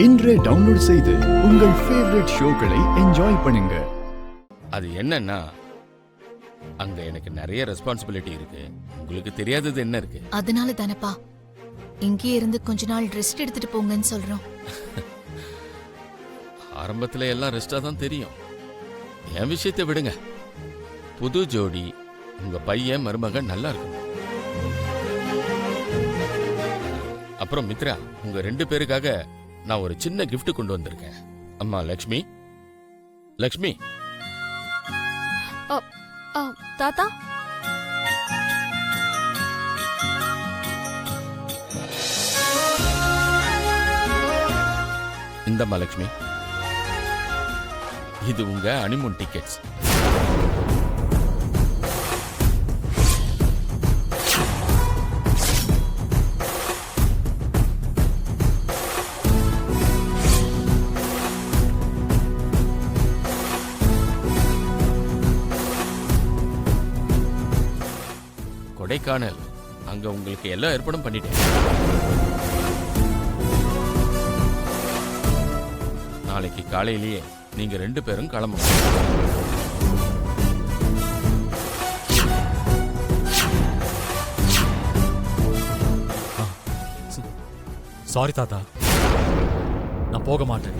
இன்றே டவுன்லோட் செய்து உங்கள் ஃபேவரட் ஷோக்களை என்ஜாய் பண்ணுங்க. அது என்னன்னா அங்க எனக்கு நிறைய ரெஸ்பான்சிபிலிட்டி இருக்கு. உங்களுக்கு தெரியாதது என்ன இருக்கு? அதனால தானப்பா இங்கே இருந்து கொஞ்ச நாள் ரெஸ்ட் எடுத்துட்டு போங்கன்னு சொல்றோம். ஆரம்பத்துல எல்லாம் ரெஸ்டா தான் தெரியும். என் விஷயத்தை விடுங்க. புது ஜோடி, உங்க பையன் மருமகன் நல்லா இருக்கும். அப்புறம் மித்ரா, உங்க 2 பேருக்காக நான் ஒரு சின்ன கிஃப்ட் கொண்டு வந்திருக்கேன். அம்மா லக்ஷ்மி, லக்ஷ்மி. தாத்தா, இந்தம்மா லக்ஷ்மி, இது உங்க ஹனிமூன் டிக்கெட்ஸ். கொடைக்கானல், அங்க உங்களுக்கு எல்லா ஏற்பாடும் பண்ணிட்டேன். நாளைக்கு காலையிலேயே நீங்க 2 பேரும் கிளம்புங்க. சாரி தாத்தா, நான் போக மாட்டேன்.